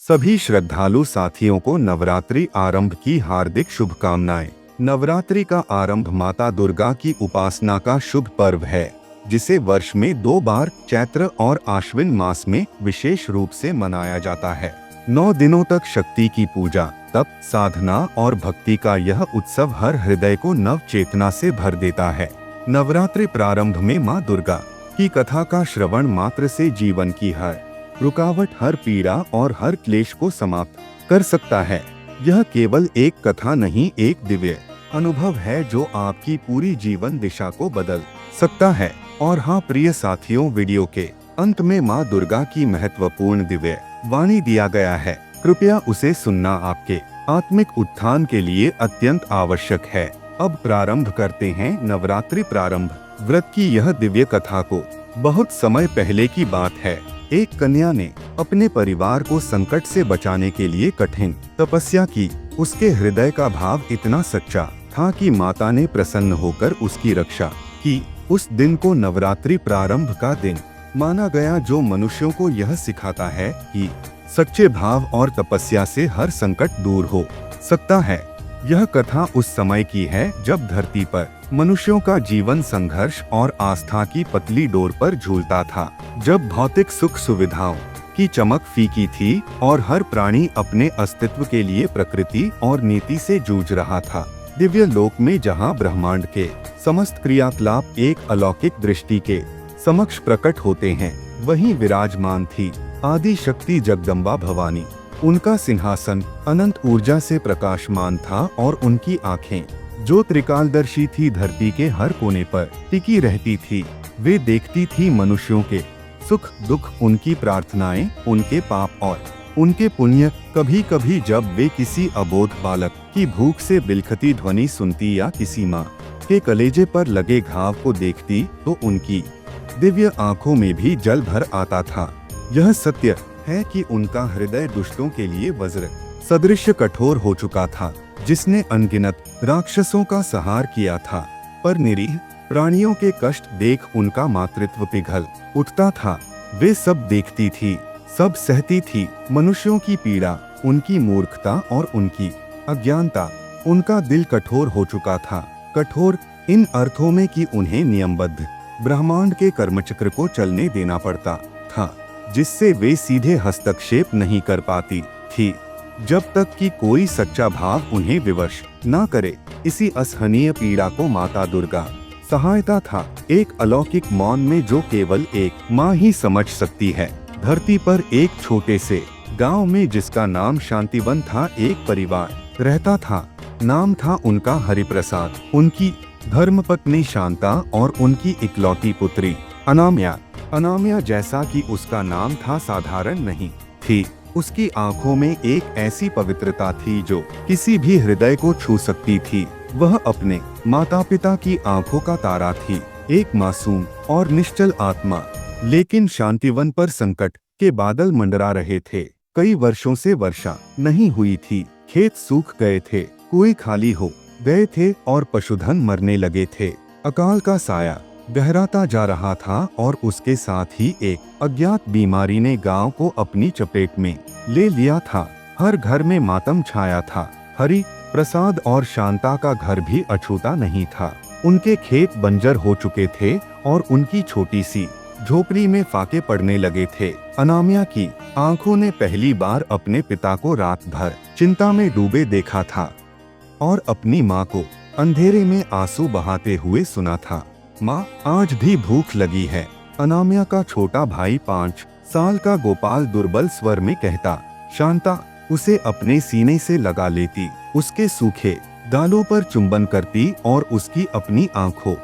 सभी श्रद्धालु साथियों को नवरात्रि आरंभ की हार्दिक शुभकामनाएं। नवरात्रि का आरंभ माता दुर्गा की उपासना का शुभ पर्व है, जिसे वर्ष में 2 बार चैत्र और आश्विन मास में विशेष रूप से मनाया जाता है। 9 दिनों तक शक्ति की पूजा, तप, साधना और भक्ति का यह उत्सव हर हृदय को नव चेतना से भर देता है। नवरात्रि प्रारंभ में माँ दुर्गा की कथा का श्रवण मात्र से जीवन की हर रुकावट, हर पीड़ा और हर क्लेश को समाप्त कर सकता है। यह केवल एक कथा नहीं, एक दिव्य अनुभव है जो आपकी पूरी जीवन दिशा को बदल सकता है। और हाँ प्रिय साथियों, वीडियो के अंत में माँ दुर्गा की महत्वपूर्ण दिव्य वाणी दिया गया है। कृपया उसे सुनना आपके आत्मिक उत्थान के लिए अत्यंत आवश्यक है। अब प्रारंभ करते हैं नवरात्रि प्रारंभ व्रत की यह दिव्य कथा को। बहुत समय पहले की बात है। एक कन्या ने अपने परिवार को संकट से बचाने के लिए कठिन तपस्या की। उसके हृदय का भाव इतना सच्चा था कि माता ने प्रसन्न होकर उसकी रक्षा की। उस दिन को नवरात्रि प्रारंभ का दिन माना गया, जो मनुष्यों को यह सिखाता है कि सच्चे भाव और तपस्या से हर संकट दूर हो सकता है। यह कथा उस समय की है जब धरती पर मनुष्यों का जीवन संघर्ष और आस्था की पतली डोर पर झूलता था, जब भौतिक सुख सुविधाओं की चमक फीकी थी और हर प्राणी अपने अस्तित्व के लिए प्रकृति और नीति से जूझ रहा था। दिव्य लोक में जहां ब्रह्मांड के समस्त क्रियाकलाप एक अलौकिक दृष्टि के समक्ष प्रकट होते हैं, वहीं विराजमान थी आदि शक्ति जगदम्बा भवानी। उनका सिंहासन अनंत ऊर्जा से प्रकाशमान था और उनकी आंखें, जो त्रिकालदर्शी थी, धरती के हर कोने पर टिकी रहती थी। वे देखती थी मनुष्यों के सुख दुख, उनकी प्रार्थनाएं, उनके पाप और उनके पुण्य। कभी कभी जब वे किसी अबोध बालक की भूख से बिलखती ध्वनि सुनती या किसी माँ के कलेजे पर लगे घाव को देखती, तो उनकी दिव्य आंखों में भी जल भर आता था। यह सत्य है कि उनका हृदय दुष्टों के लिए वज्र सदृश कठोर हो चुका था, जिसने अनगिनत राक्षसों का संहार किया था। पर निरीह प्राणियों के कष्ट देख उनका मातृत्व पिघल उठता था। वे सब देखती थी, सब सहती थी, मनुष्यों की पीड़ा, उनकी मूर्खता और उनकी अज्ञानता। उनका दिल कठोर हो चुका था, कठोर इन अर्थों में कि उन्हें नियमबद्ध ब्रह्मांड के कर्मचक्र को चलने देना पड़ता था, जिससे वे सीधे हस्तक्षेप नहीं कर पाती थी, जब तक कि कोई सच्चा भाव उन्हें विवश न करे। इसी असहनीय पीड़ा को माता दुर्गा सहायता था, एक अलौकिक मौन में जो केवल एक माँ ही समझ सकती है। धरती पर एक छोटे से गांव में, जिसका नाम शांतिवन था, एक परिवार रहता था। नाम था उनका हरिप्रसाद, उनकी धर्मपत्नी शांता और उनकी इकलौती पुत्री अनामिया। अनामिया, जैसा कि उसका नाम था, साधारण नहीं थी। उसकी आंखों में एक ऐसी पवित्रता थी जो किसी भी हृदय को छू सकती थी। वह अपने माता पिता की आंखों का तारा थी, एक मासूम और निश्चल आत्मा। लेकिन शांतिवन पर संकट के बादल मंडरा रहे थे। कई वर्षों से वर्षा नहीं हुई थी, खेत सूख गए थे, कुएं खाली हो गए थे और पशुधन मरने लगे थे। अकाल का साया गहराता जा रहा था और उसके साथ ही एक अज्ञात बीमारी ने गांव को अपनी चपेट में ले लिया था। हर घर में मातम छाया था। हरि प्रसाद और शांता का घर भी अछूता नहीं था। उनके खेत बंजर हो चुके थे और उनकी छोटी सी झोपड़ी में फाके पड़ने लगे थे। अनामिया की आंखों ने पहली बार अपने पिता को रात भर चिंता में डूबे देखा था और अपनी माँ को अंधेरे में आंसू बहाते हुए सुना था। माँ, आज भी भूख लगी है, अनामिया का छोटा भाई 5 साल का गोपाल दुर्बल स्वर में कहता। शांता उसे अपने सीने से लगा लेती, उसके सूखे गालों पर चुंबन करती और उसकी अपनी आंखों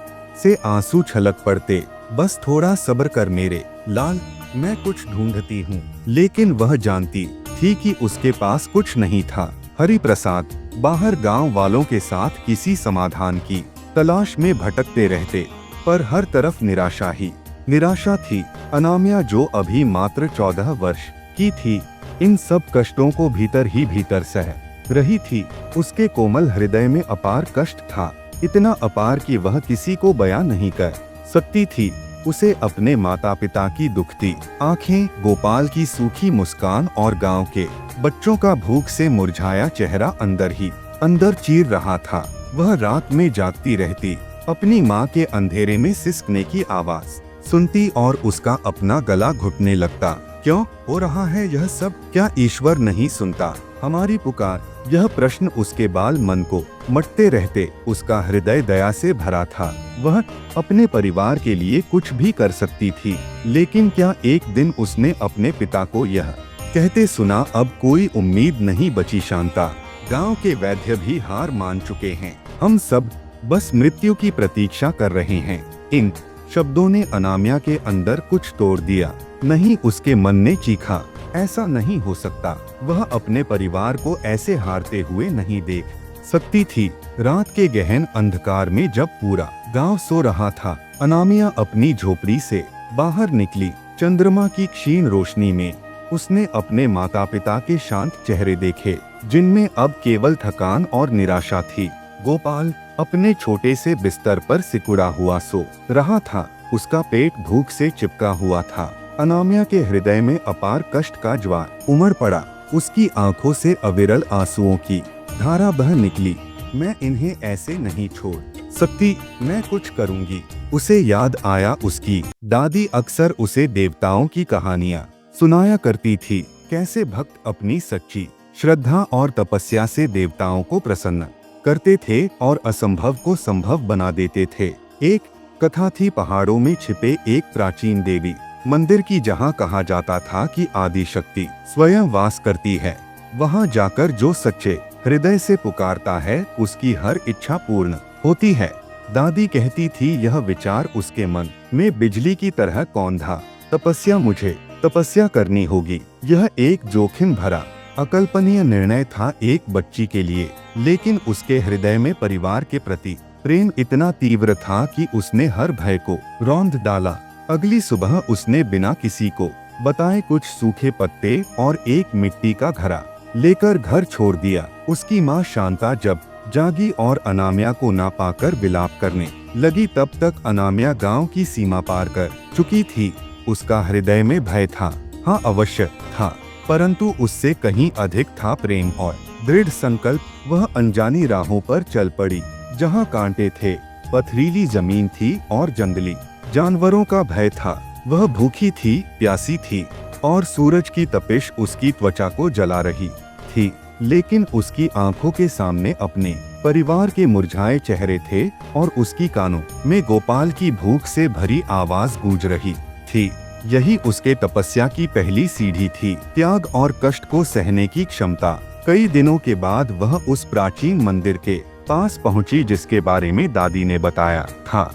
से आंसू छलक पड़ते। बस थोड़ा सब्र कर मेरे लाल, मैं कुछ ढूंढती हूँ। लेकिन वह जानती थी कि उसके पास कुछ नहीं था। हरिप्रसाद बाहर गांव वालों के साथ किसी समाधान की तलाश में भटकते रहते, पर हर तरफ निराशा ही निराशा थी। अनामिया, जो अभी मात्र 14 वर्ष की थी, इन सब कष्टों को भीतर ही भीतर सह रही थी। उसके कोमल हृदय में अपार कष्ट था, इतना अपार कि वह किसी को बयां नहीं कर सकती थी। उसे अपने माता पिता की दुखती आंखें, गोपाल की सूखी मुस्कान और गांव के बच्चों का भूख से मुरझाया चेहरा अंदर ही अंदर चीर रहा था। वह रात में जागती रहती, अपनी माँ के अंधेरे में सिसकने की आवाज सुनती और उसका अपना गला घुटने लगता। क्यों हो रहा है यह सब? क्या ईश्वर नहीं सुनता हमारी पुकार? यह प्रश्न उसके बाल मन को मटते रहते। उसका हृदय दया से भरा था। वह अपने परिवार के लिए कुछ भी कर सकती थी, लेकिन क्या एक दिन उसने अपने पिता को यह कहते सुना, अब कोई उम्मीद नहीं बची शांता, गांव के वैद्य भी हार मान चुके हैं, हम सब बस मृत्यु की प्रतीक्षा कर रहे हैं। इन शब्दों ने अनामिया के अंदर कुछ तोड़ दिया। नहीं, उसके मन ने चीखा, ऐसा नहीं हो सकता। वह अपने परिवार को ऐसे हारते हुए नहीं देख सकती थी। रात के गहन अंधकार में जब पूरा गांव सो रहा था, अनामिया अपनी झोपड़ी से बाहर निकली। चंद्रमा की क्षीण रोशनी में उसने अपने माता पिता के शांत चेहरे देखे, जिनमें अब केवल थकान और निराशा थी। गोपाल अपने छोटे से बिस्तर पर सिकुड़ा हुआ सो रहा था। उसका पेट भूख से चिपका हुआ था। अनामिया के हृदय में अपार कष्ट का ज्वार उमड़ पड़ा। उसकी आंखों से अविरल आंसुओं की धारा बह निकली। मैं इन्हें ऐसे नहीं छोड़ सकती, मैं कुछ करूंगी। उसे याद आया, उसकी दादी अक्सर उसे देवताओं की कहानियां सुनाया करती थी। कैसे भक्त अपनी सच्ची श्रद्धा और तपस्या से देवताओं को प्रसन्न करते थे और असंभव को संभव बना देते थे। एक कथा थी पहाड़ों में छिपे एक प्राचीन देवी मंदिर की, जहाँ कहा जाता था कि आदि शक्ति स्वयं वास करती है। वहाँ जाकर जो सच्चे हृदय से पुकारता है, उसकी हर इच्छा पूर्ण होती है। दादी कहती थी, यह विचार उसके मन में बिजली की तरह कौंधा। तपस्या, मुझे तपस्या करनी होगी। यह एक जोखिम भरा अकल्पनीय निर्णय था एक बच्ची के लिए, लेकिन उसके हृदय में परिवार के प्रति प्रेम इतना तीव्र था कि उसने हर भय को रौंद डाला। अगली सुबह उसने बिना किसी को बताए कुछ सूखे पत्ते और एक मिट्टी का घड़ा लेकर घर छोड़ दिया। उसकी माँ शांता जब जागी और अनामिया को ना पाकर विलाप करने लगी, तब तक अनामिया गांव की सीमा पार कर चुकी थी। उसका हृदय में भय था, हाँ अवश्य था, परंतु उससे कहीं अधिक था प्रेम और दृढ़ संकल्प। वह अनजानी राहों पर चल पड़ी, जहाँ कांटे थे, पथरीली जमीन थी और जंगली जानवरों का भय था। वह भूखी थी, प्यासी थी और सूरज की तपिश उसकी त्वचा को जला रही थी, लेकिन उसकी आंखों के सामने अपने परिवार के मुरझाए चेहरे थे और उसकी कानों में गोपाल की भूख से भरी आवाज गूंज रही थी। यही उसके तपस्या की पहली सीढ़ी थी, त्याग और कष्ट को सहने की क्षमता। कई दिनों के बाद वह उस प्राचीन मंदिर के पास पहुंची जिसके बारे में दादी ने बताया था।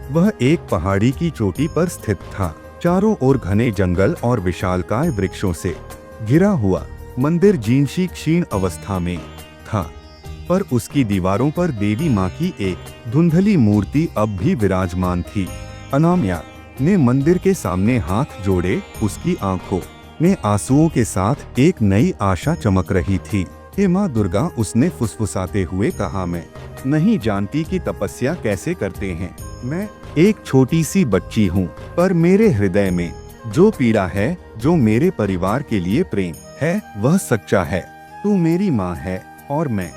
वह एक पहाड़ी की चोटी पर स्थित था। चारों ओर घने जंगल और विशालकाय वृक्षों से घिरा हुआ मंदिर जीर्ण क्षीण अवस्था में था, पर उसकी दीवारों पर देवी माँ की एक धुंधली मूर्ति अब भी विराजमान थी। अनामिया ने मंदिर के सामने हाथ जोड़े। उसकी आंखों में आंसुओं के साथ एक नई आशा चमक रही थी। हे माँ दुर्गा, उसने फुसफुसाते हुए कहा, मैं नहीं जानती कि तपस्या कैसे करते हैं। मैं एक छोटी सी बच्ची हूँ, पर मेरे हृदय में जो पीड़ा है, जो मेरे परिवार के लिए प्रेम है, वह सच्चा है। तू मेरी माँ है और मैं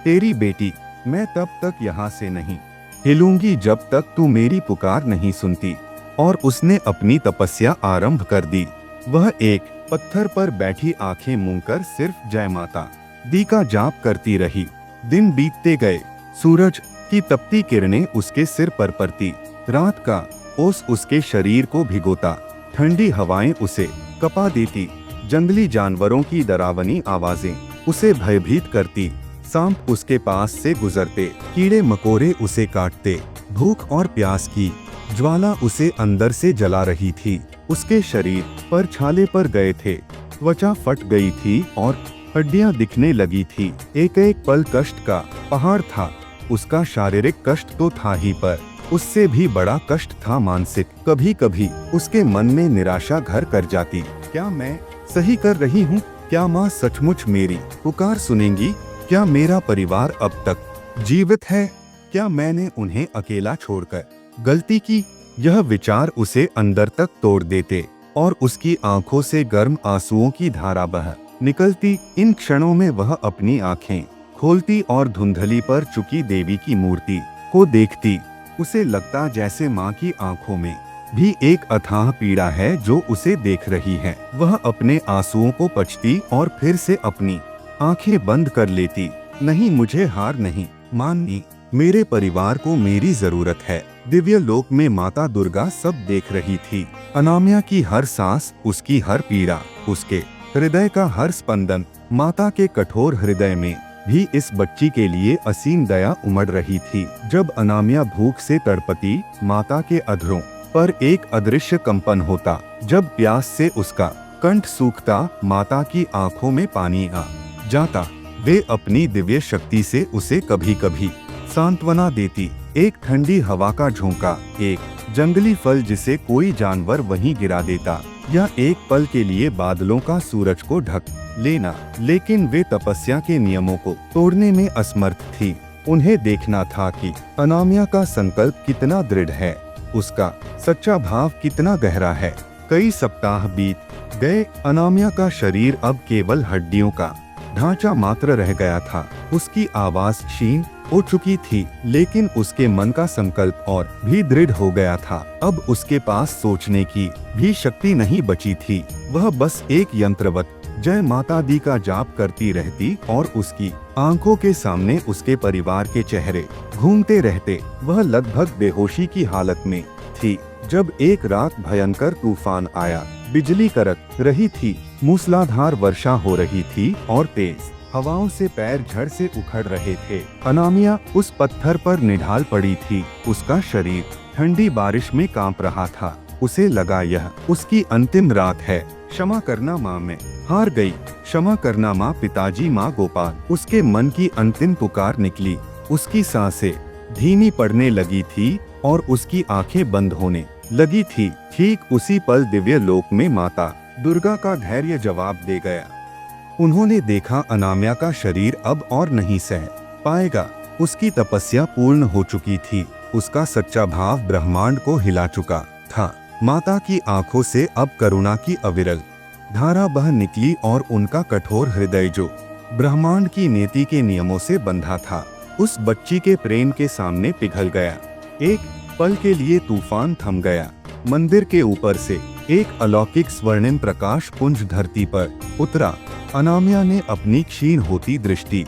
तेरी बेटी। मैं तब तक यहाँ से नहीं हिलूंगी जब तक तू मेरी पुकार नहीं सुनती। और उसने अपनी तपस्या आरंभ कर दी। वह एक पत्थर पर बैठी आंखें मूंद कर सिर्फ जय माता दी का जाप करती रही। दिन बीतते गए। सूरज की तपती किरणें उसके सिर पर पड़ती। रात का ओस उसके शरीर को भिगोता। ठंडी हवाएं उसे कपा देती। जंगली जानवरों की डरावनी आवाजें उसे भयभीत करती। सांप उसके पास से गुजरते, कीड़े मकोड़े उसे काटते। भूख और प्यास की ज्वाला उसे अंदर से जला रही थी। उसके शरीर पर छाले पर गए थे, त्वचा फट गई थी और हड्डियां दिखने लगी थी। एक एक पल कष्ट का पहाड़ था। उसका शारीरिक कष्ट तो था ही, पर उससे भी बड़ा कष्ट था मानसिक। कभी कभी उसके मन में निराशा घर कर जाती। क्या मैं सही कर रही हूँ? क्या माँ सचमुच मेरी पुकार सुनेंगी? क्या मेरा परिवार अब तक जीवित है? क्या मैंने उन्हें अकेला छोड़कर गलती की? यह विचार उसे अंदर तक तोड़ देते और उसकी आंखों से गर्म आंसुओं की धारा बह निकलती। इन क्षणों में वह अपनी आंखें खोलती और धुंधली पर चुकी देवी की मूर्ति को देखती। उसे लगता जैसे माँ की आंखों में भी एक अथाह पीड़ा है जो उसे देख रही है। वह अपने आंसुओं को पचती और फिर से अपनी आंखें बंद कर लेती। नहीं, मुझे हार नहीं माननी, मेरे परिवार को मेरी जरूरत है। दिव्य लोक में माता दुर्गा सब देख रही थी। अनामिया की हर सांस, उसकी हर पीड़ा, उसके हृदय का हर स्पंदन। माता के कठोर हृदय में भी इस बच्ची के लिए असीम दया उमड़ रही थी। जब अनामिया भूख से तड़पती, माता के अधरों पर एक अदृश्य कंपन होता। जब प्यास से उसका कंठ सूखता, माता की आंखों में पानी आ जाता। वे अपनी दिव्य शक्ति से उसे कभी कभी सांत्वना देती। एक ठंडी हवा का झोंका, एक जंगली फल जिसे कोई जानवर वहीं गिरा देता, या एक पल के लिए बादलों का सूरज को ढक लेना। लेकिन वे तपस्या के नियमों को तोड़ने में असमर्थ थी। उन्हें देखना था कि अनामिया का संकल्प कितना दृढ़ है, उसका सच्चा भाव कितना गहरा है। कई सप्ताह बीत गए। अनामिया का शरीर अब केवल हड्डियों का ढांचा मात्र रह गया था। उसकी आवाज क्षीण हो चुकी थी, लेकिन उसके मन का संकल्प और भी दृढ़ हो गया था। अब उसके पास सोचने की भी शक्ति नहीं बची थी। वह बस एक यंत्रवत जय माता दी का जाप करती रहती और उसकी आंखों के सामने उसके परिवार के चेहरे घूमते रहते। वह लगभग बेहोशी की हालत में थी जब एक रात भयंकर तूफान आया। बिजली कड़क रही थी, मूसलाधार वर्षा हो रही थी और तेज हवाओं से पैर झड़ से उखड़ रहे थे। अनामिया उस पत्थर पर निढाल पड़ी थी। उसका शरीर ठंडी बारिश में कांप रहा था। उसे लगा यह उसकी अंतिम रात है। क्षमा करना माँ, मैं हार गई। क्षमा करना माँ, पिताजी, माँ गोपाल। उसके मन की अंतिम पुकार निकली। उसकी सांसें धीमी पड़ने लगी थी और उसकी आंखें बंद होने लगी थी। ठीक उसी पल दिव्य लोक में माता दुर्गा का धैर्य जवाब दे गया। उन्होंने देखा अनामिया का शरीर अब और नहीं सह पाएगा। उसकी तपस्या पूर्ण हो चुकी थी। उसका सच्चा भाव ब्रह्मांड को हिला चुका था। माता की आंखों से अब करुणा की अविरल धारा बह निकली और उनका कठोर हृदय जो ब्रह्मांड की नीति के नियमों से बंधा था, उस बच्ची के प्रेम के सामने पिघल गया। एक पल के लिए तूफान थम गया। मंदिर के ऊपर से एक अलौकिक स्वर्णिम प्रकाश पुंज धरती पर उतरा। अनामिया ने अपनी क्षीण होती दृष्टि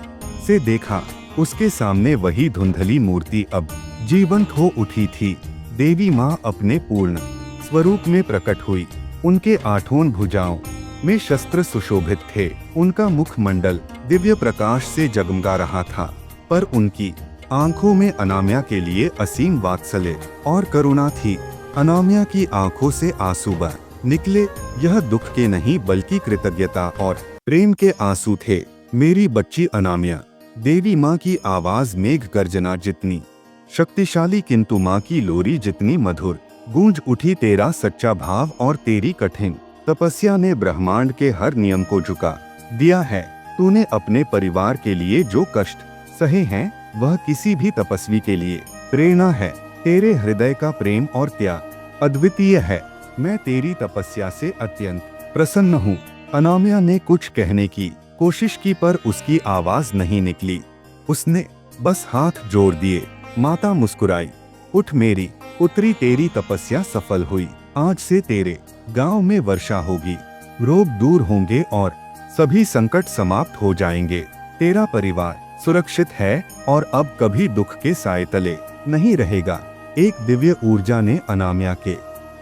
से देखा। उसके सामने वही धुंधली मूर्ति अब जीवंत हो उठी थी। देवी माँ अपने पूर्ण स्वरूप में प्रकट हुई। उनके आठों भुजाओं में शस्त्र सुशोभित थे। उनका मुखमंडल दिव्य प्रकाश से जगमगा रहा था, पर उनकी आंखों में अनामिया के लिए असीम वात्सल्य और करुणा थी। अनामिया की आंखों से आंसू बह निकले। यह दुख के नहीं बल्कि कृतज्ञता और प्रेम के आंसू थे। मेरी बच्ची अनामिया। देवी माँ की आवाज मेघ गर्जना जितनी शक्तिशाली, किंतु माँ की लोरी जितनी मधुर गूंज उठी। तेरा सच्चा भाव और तेरी कठिन तपस्या ने ब्रह्मांड के हर नियम को झुका दिया है। तूने अपने परिवार के लिए जो कष्ट सहे हैं, वह किसी भी तपस्वी के लिए प्रेरणा है। तेरे हृदय का प्रेम और त्याग अद्वितीय है। मैं तेरी तपस्या से अत्यंत प्रसन्न हूँ। अनामिया ने कुछ कहने की कोशिश की, पर उसकी आवाज नहीं निकली। उसने बस हाथ जोड़ दिए। माता मुस्कुराई। उठ मेरी पुत्री, तेरी तपस्या सफल हुई। आज से तेरे गांव में वर्षा होगी, रोग दूर होंगे और सभी संकट समाप्त हो जाएंगे। तेरा परिवार सुरक्षित है और अब कभी दुख के साए तले नहीं रहेगा। एक दिव्य ऊर्जा ने अनामिया के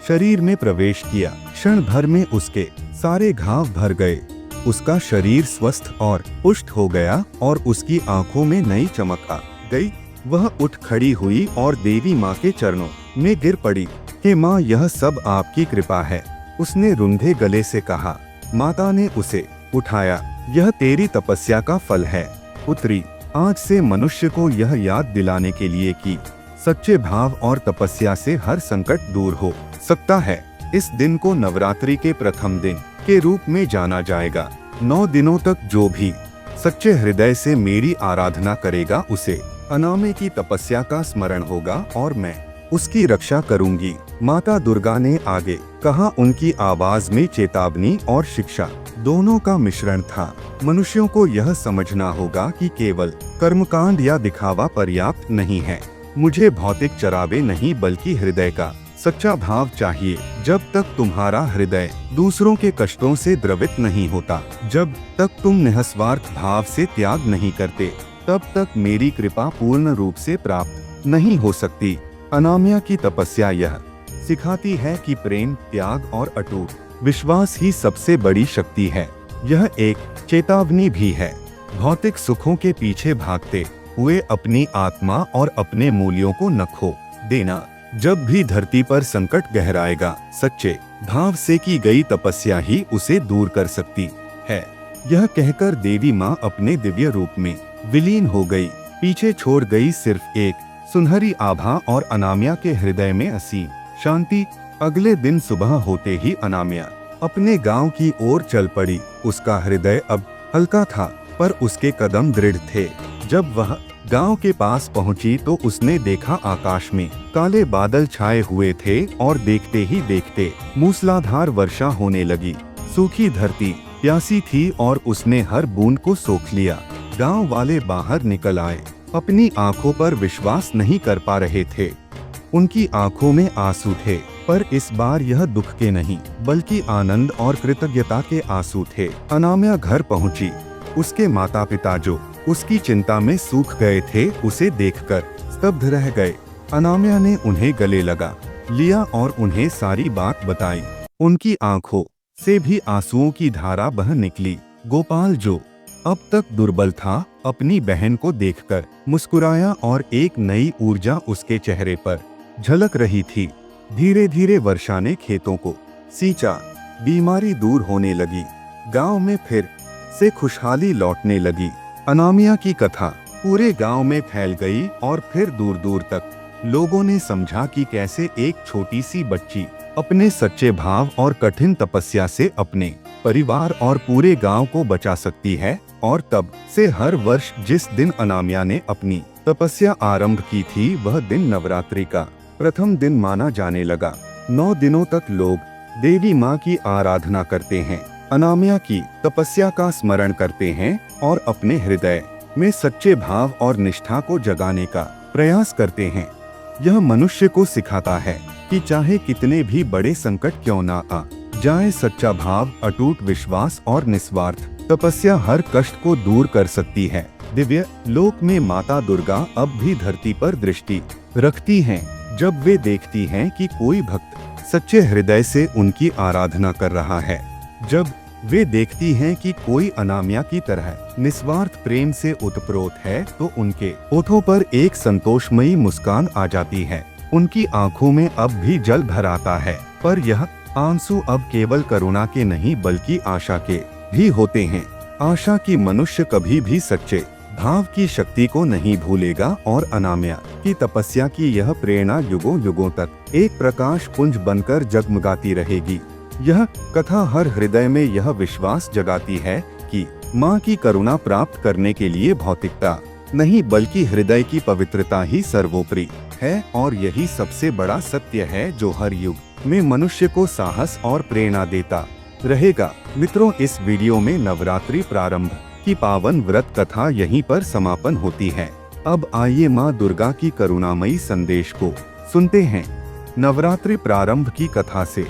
शरीर में प्रवेश किया। क्षण भर में उसके सारे घाव भर गए। उसका शरीर स्वस्थ और पुष्ट हो गया और उसकी आंखों में नई चमक आ गई। वह उठ खड़ी हुई और देवी माँ के चरणों में गिर पड़ी। हे माँ, यह सब आपकी कृपा है। उसने रुंधे गले से कहा। माता ने उसे उठाया। यह तेरी तपस्या का फल है पुत्री। आज से मनुष्य को यह याद दिलाने के लिए कि सच्चे भाव और तपस्या से हर संकट दूर हो सकता है। इस दिन को नवरात्रि के प्रथम दिन के रूप में जाना जाएगा। 9 दिनों तक जो भी सच्चे हृदय से मेरी आराधना करेगा, उसे अनामिया की तपस्या का स्मरण होगा और मैं उसकी रक्षा करूंगी। माता दुर्गा ने आगे कहा। उनकी आवाज में चेतावनी और शिक्षा दोनों का मिश्रण था। मनुष्यों को यह समझना होगा कि केवल कर्मकांड या दिखावा पर्याप्त नहीं है। मुझे भौतिक चरावे नहीं बल्कि हृदय का सच्चा भाव चाहिए। जब तक तुम्हारा हृदय दूसरों के कष्टों से द्रवित नहीं होता, जब तक तुम निस्वार्थ भाव से त्याग नहीं करते, तब तक मेरी कृपा पूर्ण रूप से प्राप्त नहीं हो सकती। अनामिया की तपस्या यह सिखाती है कि प्रेम, त्याग और अटूट विश्वास ही सबसे बड़ी शक्ति है। यह एक चेतावनी भी है। भौतिक सुखों के पीछे भागते हुए अपनी आत्मा और अपने मूल्यों को न खो देना। जब भी धरती पर संकट गहराएगा, सच्चे भाव से की गई तपस्या ही उसे दूर कर सकती है। यह कहकर देवी माँ अपने दिव्य रूप में विलीन हो गई। पीछे छोड़ गई सिर्फ एक सुनहरी आभा और अनामिया के हृदय में असीम शांति। अगले दिन सुबह होते ही अनामिया अपने गांव की ओर चल पड़ी। उसका हृदय अब हल्का था, पर उसके कदम दृढ़ थे। जब वह गांव के पास पहुंची तो उसने देखा आकाश में काले बादल छाए हुए थे और देखते ही देखते मूसलाधार वर्षा होने लगी। सूखी धरती प्यासी थी और उसने हर बूंद को सोख लिया। गांव वाले बाहर निकल आए। अपनी आंखों पर विश्वास नहीं कर पा रहे थे। उनकी आंखों में आंसू थे, पर इस बार यह दुख के नहीं बल्कि आनंद और कृतज्ञता के आंसू थे। अनामिया घर पहुंची। उसके माता पिता जो उसकी चिंता में सूख गए थे, उसे देखकर स्तब्ध रह गए। अनामिया ने उन्हें गले लगा लिया और उन्हें सारी बात बताई। उनकी आंखों से भी आंसुओं की धारा बह निकली। गोपाल जो अब तक दुर्बल था, अपनी बहन को देखकर मुस्कुराया और एक नई ऊर्जा उसके चेहरे पर झलक रही थी। धीरे धीरे वर्षा ने खेतों को सींचा। बीमारी दूर होने लगी। गांव में फिर से खुशहाली लौटने लगी। अनामिया की कथा पूरे गांव में फैल गई और फिर दूर दूर तक लोगों ने समझा कि कैसे एक छोटी सी बच्ची अपने सच्चे भाव और कठिन तपस्या से अपने परिवार और पूरे गांव को बचा सकती है। और तब से हर वर्ष जिस दिन अनामिया ने अपनी तपस्या आरंभ की थी, वह दिन नवरात्रि का प्रथम दिन माना जाने लगा। 9 दिनों तक लोग देवी माँ की आराधना करते हैं, अनामिया की तपस्या का स्मरण करते हैं और अपने हृदय में सच्चे भाव और निष्ठा को जगाने का प्रयास करते हैं। यह मनुष्य को सिखाता है कि चाहे कितने भी बड़े संकट क्यों ना आ जाए, सच्चा भाव, अटूट विश्वास और निस्वार्थ तपस्या हर कष्ट को दूर कर सकती है। दिव्य लोक में माता दुर्गा अब भी धरती पर दृष्टि रखती हैं। जब वे देखती हैं कि कोई भक्त सच्चे हृदय से उनकी आराधना कर रहा है, जब वे देखती हैं कि कोई अनामिया की तरह निस्वार्थ प्रेम से ओतप्रोत है, तो उनके होठों पर एक संतोषमयी मुस्कान आ जाती है। उनकी आंखों में अब भी जल भर आता है, पर यह आंसू अब केवल करुणा के नहीं बल्कि आशा के भी होते हैं। आशा की मनुष्य कभी भी सच्चे भाव की शक्ति को नहीं भूलेगा और अनामिया की तपस्या की यह प्रेरणा युगों युगों तक एक प्रकाश पुंज बनकर जगमगाती रहेगी। यह कथा हर हृदय में यह विश्वास जगाती है कि माँ की करुणा प्राप्त करने के लिए भौतिकता नहीं बल्कि हृदय की पवित्रता ही सर्वोपरि है, और यही सबसे बड़ा सत्य है जो हर युग में मनुष्य को साहस और प्रेरणा देता रहेगा। मित्रों, इस वीडियो में नवरात्रि प्रारंभ की पावन व्रत कथा यहीं पर समापन होती है। अब आइए माँ दुर्गा की करुणामयी संदेश को सुनते हैं। नवरात्रि प्रारंभ की कथा से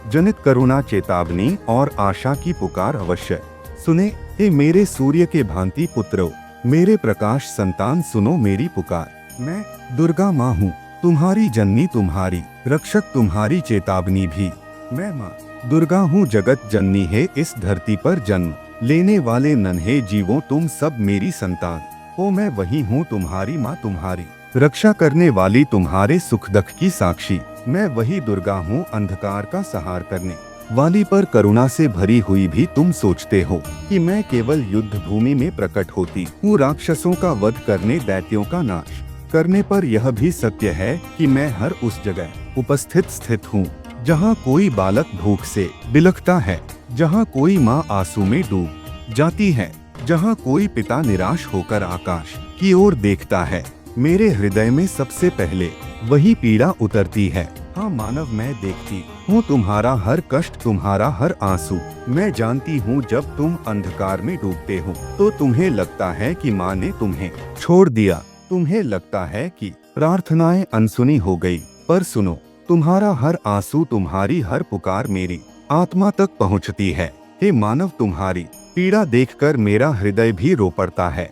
जनित करुणा, चेतावनी और आशा की पुकार अवश्य सुने। हे मेरे सूर्य के भांति पुत्रों, मेरे प्रकाश संतान, सुनो मेरी पुकार। मैं दुर्गा माँ हूँ, तुम्हारी जननी, तुम्हारी रक्षक, तुम्हारी चेतावनी भी। मैं माँ दुर्गा हूँ, जगत जननी है, इस धरती पर जन्म लेने वाले नन्हे जीवों तुम सब मेरी संतान हो। मैं वही हूँ तुम्हारी माँ, तुम्हारी रक्षा करने वाली, तुम्हारे सुख दुख की साक्षी। मैं वही दुर्गा हूँ, अंधकार का संहार करने वाली, पर करुणा से भरी हुई भी तुम सोचते हो कि मैं केवल युद्ध भूमि में प्रकट होती हूँ, राक्षसों का वध करने, दैत्यों का नाश करने, पर यह भी सत्य है कि मैं हर उस जगह उपस्थित स्थित हूँ जहाँ कोई बालक भूख से बिलखता है, जहाँ कोई माँ आंसू में डूब जाती है, जहाँ कोई पिता निराश होकर आकाश की ओर देखता है। मेरे हृदय में सबसे पहले वही पीड़ा उतरती है। हाँ मानव, मैं देखती हूँ तुम्हारा हर कष्ट, तुम्हारा हर आंसू। मैं जानती हूँ जब तुम अंधकार में डूबते हो तो तुम्हें लगता है कि माँ ने तुम्हें छोड़ दिया। तुम्हें लगता है कि प्रार्थनाएं अनसुनी हो गई। पर सुनो, तुम्हारा हर आंसू, तुम्हारी हर पुकार मेरी आत्मा तक पहुँचती है। हे मानव, तुम्हारी पीड़ा देखकर मेरा हृदय भी रो पड़ता है।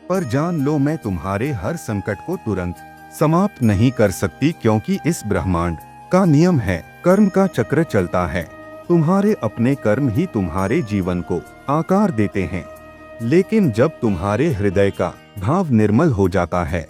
पर जान लो, मैं तुम्हारे हर संकट को तुरंत समाप्त नहीं कर सकती, क्योंकि इस ब्रह्मांड का नियम है, कर्म का चक्र चलता है। तुम्हारे अपने कर्म ही तुम्हारे जीवन को आकार देते हैं। लेकिन जब तुम्हारे हृदय का भाव निर्मल हो जाता है,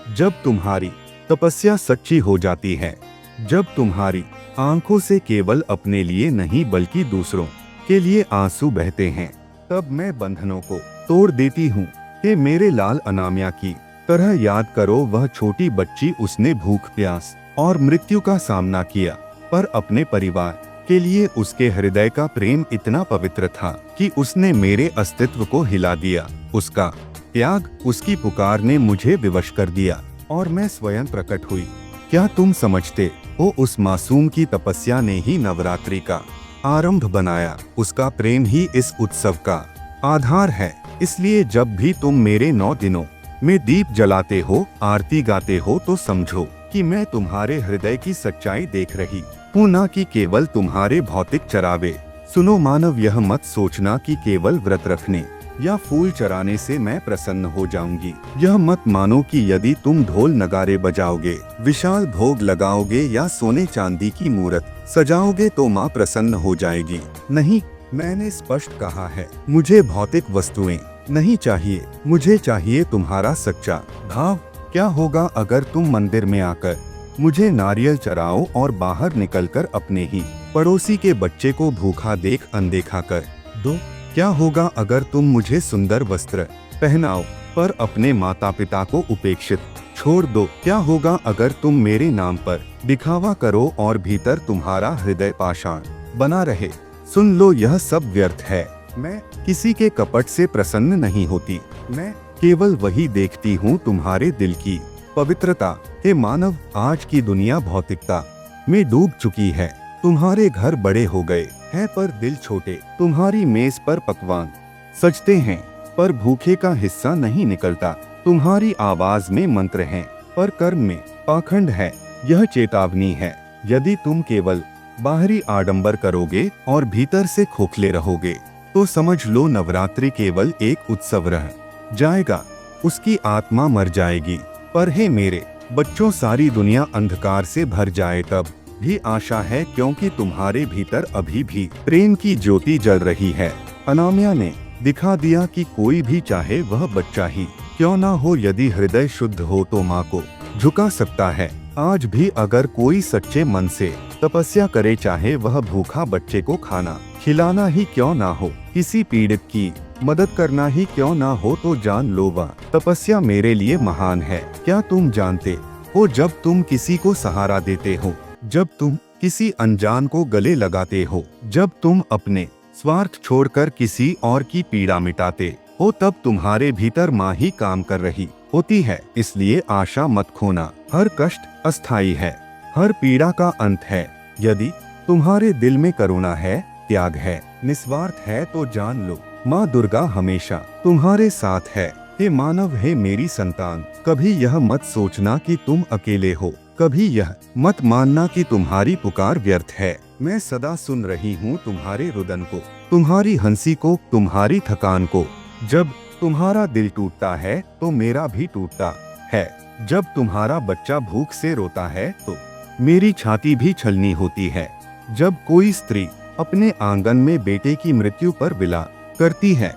जब तुम्हारी तपस्या सच्ची हो जाती है, जब तुम्हारी आंखों से केवल अपने लिए नहीं बल्कि दूसरों के लिए आंसू बहते हैं, तब मैं बंधनों को तोड़ देती हूँ। कि मेरे लाल अनामिया की तरह याद करो वह छोटी बच्ची, उसने भूख, प्यास और मृत्यु का सामना किया, पर अपने परिवार के लिए उसके हृदय का प्रेम इतना पवित्र था कि उसने मेरे अस्तित्व को हिला दिया। उसका त्याग, उसकी पुकार ने मुझे विवश कर दिया और मैं स्वयं प्रकट हुई। क्या तुम समझते हो, उस मासूम की तपस्या ने ही नवरात्रि का आरंभ बनाया। उसका प्रेम ही इस उत्सव का आधार है। इसलिए जब भी तुम मेरे 9 दिनों में दीप जलाते हो, आरती गाते हो, तो समझो कि मैं तुम्हारे हृदय की सच्चाई देख रही हूँ, न कि केवल तुम्हारे भौतिक चरावे। सुनो मानव, यह मत सोचना कि केवल व्रत रखने या फूल चराने से मैं प्रसन्न हो जाऊंगी। यह मत मानो कि यदि तुम ढोल नगारे बजाओगे, विशाल भोग लगाओगे या सोने चांदी की मूर्त सजाओगे तो माँ प्रसन्न हो जाएगी। नहीं, मैंने स्पष्ट कहा है, मुझे भौतिक वस्तुएं नहीं चाहिए, मुझे चाहिए तुम्हारा सच्चा भाव। क्या होगा अगर तुम मंदिर में आकर मुझे नारियल चढ़ाओ और बाहर निकलकर अपने ही पड़ोसी के बच्चे को भूखा देख अनदेखा कर दो? क्या होगा अगर तुम मुझे सुंदर वस्त्र पहनाओ पर अपने माता पिता को उपेक्षित छोड़ दो? क्या होगा अगर तुम मेरे नाम पर दिखावा करो और भीतर तुम्हारा हृदय पाषाण बना रहे? सुन लो, यह सब व्यर्थ है। मैं किसी के कपट से प्रसन्न नहीं होती, मैं केवल वही देखती हूँ तुम्हारे दिल की पवित्रता। हे मानव, आज की दुनिया भौतिकता में डूब चुकी है। तुम्हारे घर बड़े हो गए हैं पर दिल छोटे। तुम्हारी मेज पर पकवान सजते हैं पर भूखे का हिस्सा नहीं निकलता। तुम्हारी आवाज में मंत्र हैं पर कर्म में पाखंड है। यह चेतावनी है, यदि तुम केवल बाहरी आडंबर करोगे और भीतर से खोखले रहोगे तो समझ लो नवरात्रि केवल एक उत्सव रह जाएगा, उसकी आत्मा मर जाएगी। पर हे मेरे बच्चों, सारी दुनिया अंधकार से भर जाए तब भी आशा है, क्योंकि तुम्हारे भीतर अभी भी प्रेम की ज्योति जल रही है। अनामिया ने दिखा दिया कि कोई भी चाहे वह बच्चा ही क्यों ना हो, यदि हृदय शुद्ध हो तो माँ को झुका सकता है। आज भी अगर कोई सच्चे मन से तपस्या करे, चाहे वह भूखा बच्चे को खाना खिलाना ही क्यों ना हो, किसी पीड़ित की मदद करना ही क्यों ना हो, तो जान लो वह तपस्या मेरे लिए महान है। क्या तुम जानते हो, जब तुम किसी को सहारा देते हो, जब तुम किसी अनजान को गले लगाते हो, जब तुम अपने स्वार्थ छोड़कर किसी और की पीड़ा मिटाते हो, तब तुम्हारे भीतर माँ ही काम कर रही होती है। इसलिए आशा मत खोना, हर कष्ट अस्थायी है, हर पीड़ा का अंत है। यदि तुम्हारे दिल में करुणा है, त्याग है, निस्वार्थ है, तो जान लो माँ दुर्गा हमेशा तुम्हारे साथ है। हे मानव, हे मेरी संतान, कभी यह मत सोचना कि तुम अकेले हो, कभी यह मत मानना कि तुम्हारी पुकार व्यर्थ है। मैं सदा सुन रही हूँ तुम्हारे रुदन को, तुम्हारी हंसी को, तुम्हारी थकान को। जब तुम्हारा दिल टूटता है तो मेरा भी टूटता है। जब तुम्हारा बच्चा भूख से रोता है तो मेरी छाती भी छलनी होती है। जब कोई स्त्री अपने आंगन में बेटे की मृत्यु पर विलाप करती है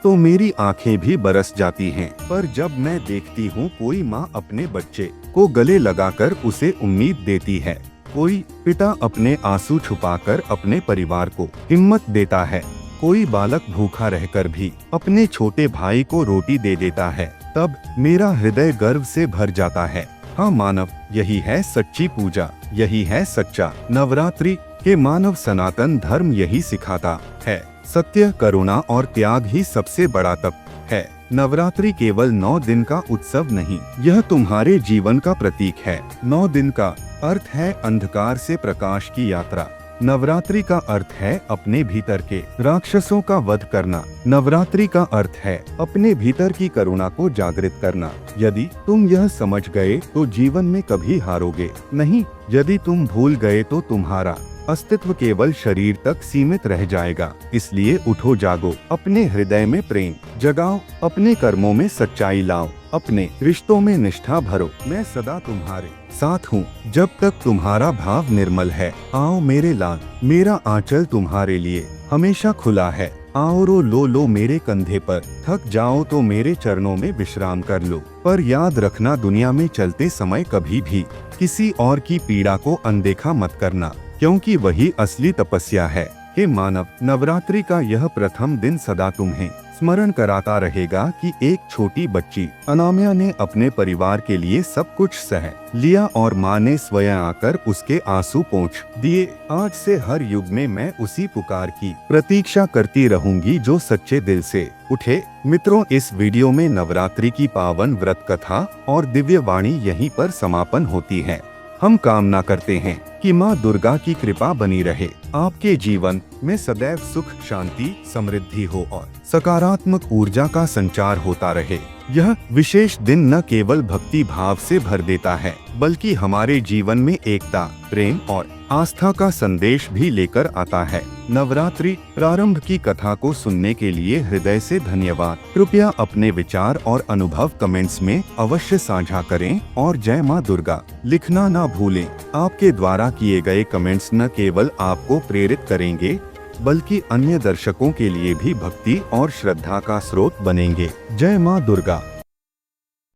तो मेरी आंखें भी बरस जाती हैं। पर जब मैं देखती हूँ कोई माँ अपने बच्चे को गले लगाकर उसे उम्मीद देती है, कोई पिता अपने आंसू छुपाकर अपने परिवार को हिम्मत देता है, कोई बालक भूखा रहकर भी अपने छोटे भाई को रोटी दे देता है, तब मेरा हृदय गर्व से भर जाता है। हाँ मानव, यही है सच्ची पूजा, यही है सच्चा नवरात्रि के मानव सनातन धर्म यही सिखाता है। सत्य, करुणा और त्याग ही सबसे बड़ा तप है। नवरात्रि केवल 9 दिन का उत्सव नहीं, यह तुम्हारे जीवन का प्रतीक है। 9 दिन का अर्थ है अंधकार से प्रकाश की यात्रा। नवरात्रि का अर्थ है अपने भीतर के राक्षसों का वध करना। नवरात्रि का अर्थ है अपने भीतर की करुणा को जागृत करना। यदि तुम यह समझ गए तो जीवन में कभी हारोगे नहीं। यदि तुम भूल गए तो तुम्हारा अस्तित्व केवल शरीर तक सीमित रह जाएगा। इसलिए उठो, जागो, अपने हृदय में प्रेम जगाओ, अपने कर्मों में सच्चाई लाओ, अपने रिश्तों में निष्ठा भरो। मैं सदा तुम्हारे साथ हूँ जब तक तुम्हारा भाव निर्मल है। आओ मेरे लाल, मेरा आंचल तुम्हारे लिए हमेशा खुला है। आओ लो मेरे कंधे पर, थक जाओ तो मेरे चरणों में विश्राम कर लो। पर याद रखना, दुनिया में चलते समय कभी भी किसी और की पीड़ा को अनदेखा मत करना, क्योंकि वही असली तपस्या है। हे मानव, नवरात्रि का यह प्रथम दिन सदा तुम्हें स्मरण कराता रहेगा कि एक छोटी बच्ची अनामिया ने अपने परिवार के लिए सब कुछ सह लिया और माँ ने स्वयं आकर उसके आंसू पोंछ दिए। आज से हर युग में मैं उसी पुकार की प्रतीक्षा करती रहूंगी जो सच्चे दिल से उठे। मित्रों, इस वीडियो में नवरात्रि की पावन व्रत कथा और दिव्य वाणी यहीं पर समापन होती है। हम कामना करते हैं कि माँ दुर्गा की कृपा बनी रहे, आपके जीवन में सदैव सुख, शांति, समृद्धि हो और सकारात्मक ऊर्जा का संचार होता रहे। यह विशेष दिन न केवल भक्ति भाव से भर देता है, बल्कि हमारे जीवन में एकता, प्रेम और आस्था का संदेश भी लेकर आता है। नवरात्रि प्रारंभ की कथा को सुनने के लिए हृदय से धन्यवाद। कृपया अपने विचार और अनुभव कमेंट्स में अवश्य साझा करें और जय माँ दुर्गा लिखना ना भूलें। आपके द्वारा किए गए कमेंट्स न केवल आपको प्रेरित करेंगे, बल्कि अन्य दर्शकों के लिए भी भक्ति और श्रद्धा का स्रोत बनेंगे। जय माँ दुर्गा।